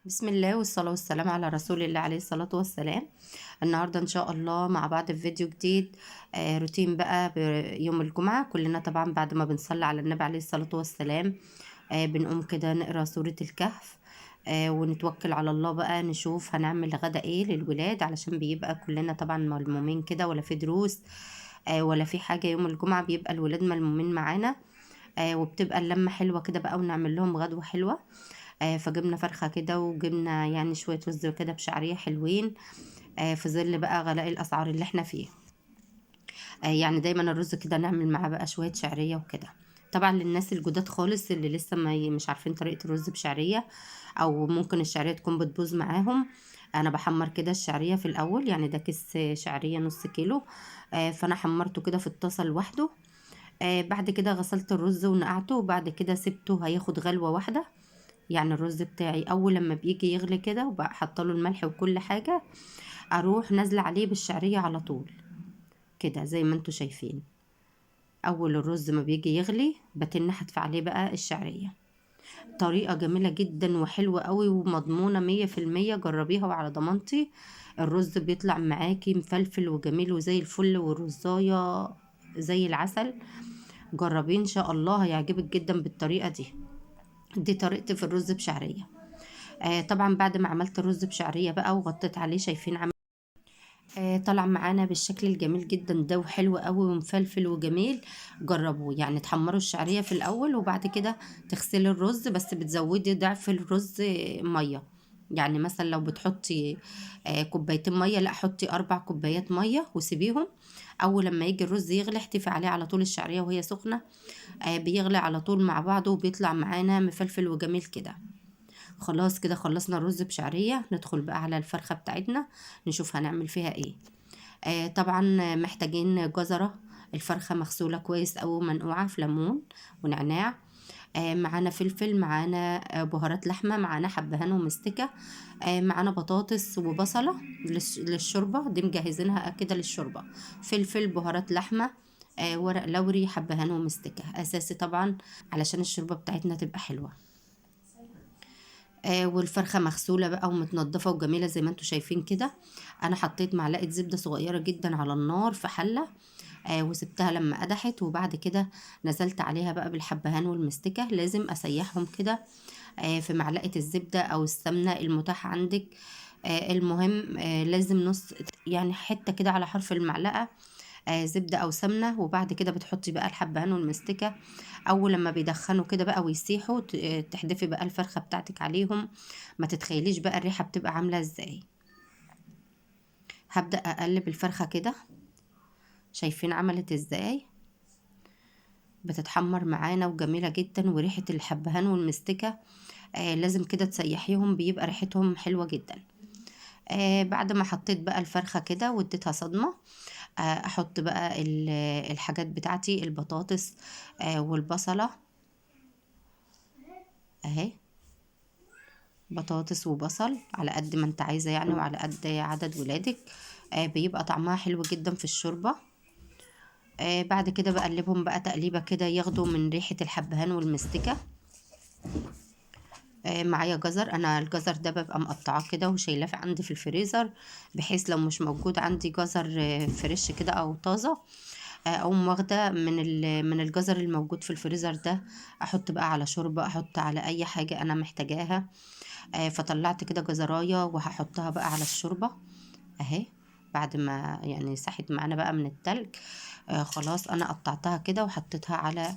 بسم الله والصلاة والسلام على رسول الله عليه الصلاة والسلام. النهاردة إن شاء الله مع بعض في فيديو جديد. روتين بقى بيوم الجمعة، كلنا طبعا بعد ما بنصلي على النبي عليه الصلاة والسلام بنقوم كده نقرأ سورة الكهف. ونتوكل على الله بقى نشوف هنعمل غدا ايه للولاد، علشان بيبقى كلنا طبعا ملمومين كده، ولا في دروس ولا في حاجة. يوم الجمعة بيبقى الولاد ملمومين معانا، وبتبقى اللمة حلوة كده بقى، ونعمل لهم غدوة حلوة. فجبنا فرخة كده، وجبنا يعني شوية رز كده بشعرية حلوين، في ظل بقى غلاء الأسعار اللي احنا فيه. يعني دايما الرز كده نعمل معاه بقى شوية شعرية وكده. طبعا للناس الجداد خالص اللي لسه ما مش عارفين طريقة الرز بشعرية، او ممكن الشعرية تكون بتبوظ معاهم، انا بحمر كده الشعرية في الاول. يعني ده كيس شعرية نص كيلو، فانا حمرته كده في الطاسة لوحده. بعد كده غسلت الرز ونقعته، وبعد كده سبته هياخد غلوة واحدة. يعني الرز بتاعي اول لما بيجي يغلي كده وبقى حاطه له الملح وكل حاجه، اروح نازله عليه بالشعريه على طول كده زي ما انتوا شايفين. اول الرز ما بيجي يغلي بتن حتف عليه بقى الشعريه. طريقه جميله جدا وحلوه قوي ومضمونه 100%، جربيها وعلى ضمانتي. الرز بيطلع معاكي مفلفل وجميل وزي الفل، والرزايه زي العسل. جربيه ان شاء الله هيعجبك جدا بالطريقه دي. دي طريقتي في الرز بشعريه. طبعا بعد ما عملت الرز بشعرية بقى وغطيت عليه، شايفين عمل طلع معانا بالشكل الجميل جدا ده، وحلو قوي ومفلفل وجميل. جربوه. يعني تحمروا الشعرية في الأول، وبعد كده تغسلي الرز، بس بتزودي ضعف الرز مية. يعني مثلا لو بتحطي كوبايتين مية، لا حطي 4 كوبايات مية وسيبيهم. أول لما يجي الرز يغلي احتفي عليه على طول الشعرية وهي سخنة. بيغلي على طول مع بعضه، وبيطلع معانا مفلفل وجميل كده. خلاص كده خلصنا الرز بشعرية، ندخل بقى على الفرخة بتاعتنا نشوف هنعمل فيها ايه. طبعا محتاجين جزرة. الفرخة مغسولة كويس أو منقوعة في ليمون ونعناع. معانا فلفل، معانا بهارات لحمة، معانا حبهان ومستكة. معانا بطاطس وبصلة للشوربة دي مجهزينها كده للشوربة. فلفل، بهارات لحمة، ورق لوري، حبهان ومستكة أساسي طبعا علشان الشوربة بتاعتنا تبقى حلوة. والفرخة مغسولة بقى ومتنضفة وجميلة زي ما انتوا شايفين كده. انا حطيت معلقة زبدة صغيرة جدا على النار في حلة، وسبتها لما قدحت، وبعد كده نزلت عليها بقى بالحبهان والمستكة. لازم اسيحهم كده في معلقة الزبدة او السمنة المتاحة عندك. المهم لازم نص، يعني حتة كده على حرف المعلقة زبدة أو سمنة. وبعد كده بتحطي بقى الحبهان والمستكة. أول لما بيدخنوا كده بقى ويسيحوا تحدفي بقى الفرخة بتاعتك عليهم. ما تتخيليش بقى الريحة بتبقى عاملة ازاي. هبدأ أقلب الفرخة كده، شايفين عملت ازاي؟ بتتحمر معانا وجميلة جدا، وريحة الحبهان والمستكة لازم كده تسيحيهم، بيبقى ريحتهم حلوة جدا. بعد ما حطيت بقى الفرخة كده واديتها صدمة، احط بقى الحاجات بتاعتي، البطاطس والبصلة اهي. بطاطس وبصل على قد ما انت عايزة يعني، وعلى قد عدد ولادك. بيبقى طعمها حلو جدا في الشوربة. بعد كده بقلبهم بقى تقليبة كده ياخدوا من ريحة الحبهان والمستكة. معايا جزر. انا الجزر ده ببقى مقطعاه كده وشايلاه عندي في الفريزر، بحيث لو مش موجود عندي جزر فريش كده او طازة، اقوم واخده من الجزر الموجود في الفريزر ده، احط بقى على شوربه، احط على اي حاجه انا محتاجاها. فطلعت كده جزرايه وهحطها بقى على الشوربه اهي. بعد ما يعني ساحت معانا بقى من التلج، خلاص انا قطعتها كده وحطيتها على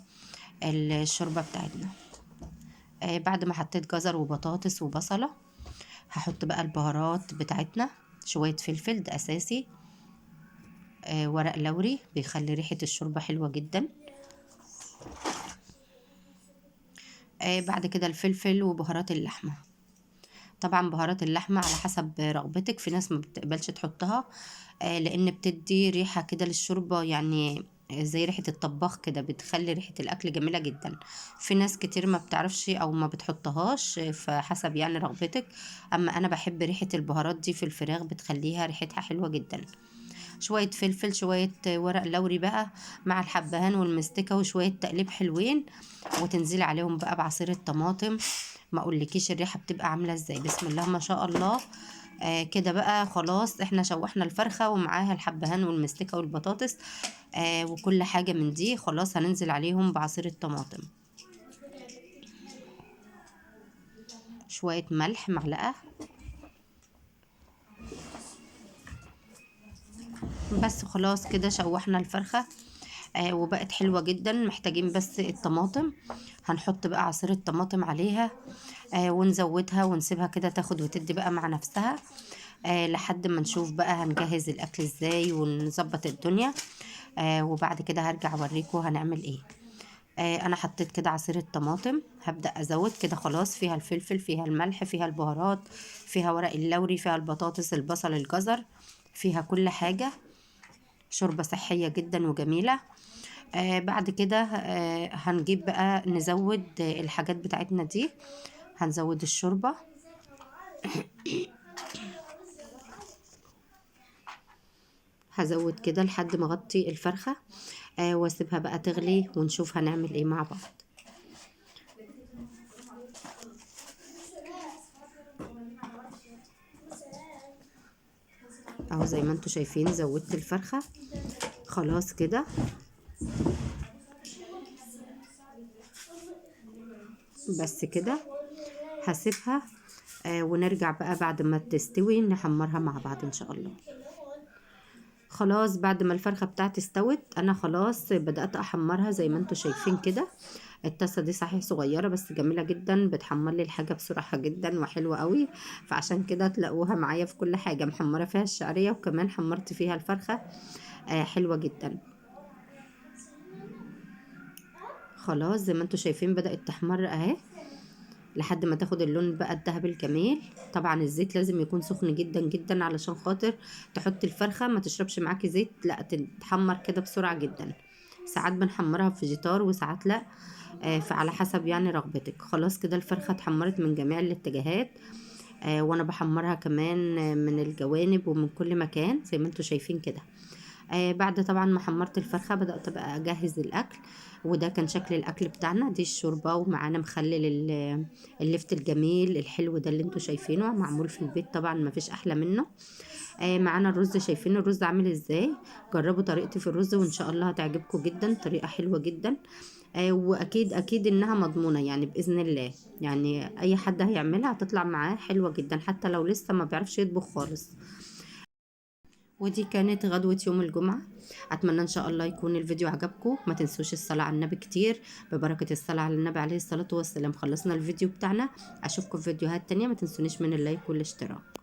الشوربه بتاعتنا. بعد ما حطيت جزر وبطاطس وبصله، هحط بقى البهارات بتاعتنا. شويه فلفل ده اساسي، ورق لوري بيخلي ريحه الشوربه حلوه جدا. بعد كده الفلفل وبهارات اللحمة. طبعا بهارات اللحمة على حسب رغبتك، في ناس ما بتقبلش تحطها لان بتدي ريحة كده للشوربة، يعني زي ريحة الطباخ كده، بتخلي ريحة الأكل جميلة جدا. في ناس كتير ما بتعرفش أو ما بتحطهاش، فحسب يعني رغبتك. أما أنا بحب ريحة البهارات دي في الفراخ، بتخليها ريحتها حلوة جدا. شوية فلفل، شوية ورق لوري بقى مع الحبهان والمستكة، وشوية تقليب حلوين، وتنزلي عليهم بقى بعصير الطماطم. ما اقولكيش الريحه بتبقى عامله ازاي. بسم الله ما شاء الله. كده بقى خلاص احنا شوحنا الفرخه ومعاها الحبهان والمستكه والبطاطس وكل حاجه من دي. خلاص هننزل عليهم بعصير الطماطم، شويه ملح معلقه بس. خلاص كده شوحنا الفرخه وبقت حلوة جدا. محتاجين بس الطماطم، هنحط بقى عصير الطماطم عليها ونزودها ونسيبها كده تاخد وتدي بقى مع نفسها لحد ما نشوف بقى هنجهز الاكل ازاي ونظبط الدنيا. وبعد كده هرجع اوريكم هنعمل ايه. انا حطيت كده عصير الطماطم، هبدأ ازود كده. خلاص فيها الفلفل، فيها الملح، فيها البهارات، فيها ورق اللوري، فيها البطاطس، البصل، الجزر، فيها كل حاجة. شوربة صحية جدا وجميلة. بعد كده هنجيب بقى نزود الحاجات بتاعتنا دي. هنزود الشوربة، هزود كده لحد ما اغطي الفرخة واسيبها بقى تغلي ونشوف هنعمل ايه مع بعض. اهو زي ما انتوا شايفين زودت الفرخة خلاص كده. بس كده هسيبها ونرجع بقى بعد ما تستوي نحمرها مع بعض ان شاء الله. خلاص بعد ما الفرخة بتاعتي استوت انا خلاص بدأت احمرها زي ما انتوا شايفين كده. الطاسة دي صحيح صغيرة بس جميلة جدا، بتحمر لي الحاجة بسرعة جدا وحلوة قوي. فعشان كده تلاقوها معايا في كل حاجة، محمرة فيها الشعرية وكمان حمرت فيها الفرخة حلوة جدا. خلاص زي ما انتوا شايفين بدأت تحمر اهي لحد ما تاخد اللون بقى الذهبي الجميل. طبعا الزيت لازم يكون سخن جدا جدا علشان خاطر تحط الفرخة ما تشربش معاكي زيت، لا تتحمر كده بسرعة جدا. ساعات بنحمرها في فيجيتار وساعات لا، فعلى حسب يعني رغبتك. خلاص كده الفرخة اتحمرت من جميع الاتجاهات وانا بحمرها كمان من الجوانب ومن كل مكان زي ما انتوا شايفين كده. بعد طبعا ما حمرت الفرخة بدأت بقى اجهز الاكل. وده كان شكل الاكل بتاعنا. دي الشوربة ومعانا مخلل اللفت الجميل الحلو ده اللي انتوا شايفينه معمول في البيت، طبعا ما فيش احلى منه. معانا الرز، شايفين الرز عامل ازاي. جربوا طريقتي في الرز وان شاء الله هتعجبكم جدا، طريقة حلوة جدا. واكيد اكيد انها مضمونة يعني باذن الله. يعني اي حد هيعملها هتطلع معاه حلوة جدا حتى لو لسه ما بيعرفش يطبخ خالص. ودي كانت غدوة يوم الجمعة. اتمنى ان شاء الله يكون الفيديو عجبكم. ما تنسوش الصلاة على النبي كتير. ببركة الصلاة على النبي عليه الصلاة والسلام خلصنا الفيديو بتاعنا. اشوفكم في فيديوهات تانية. ما تنسونيش من اللايك والاشتراك.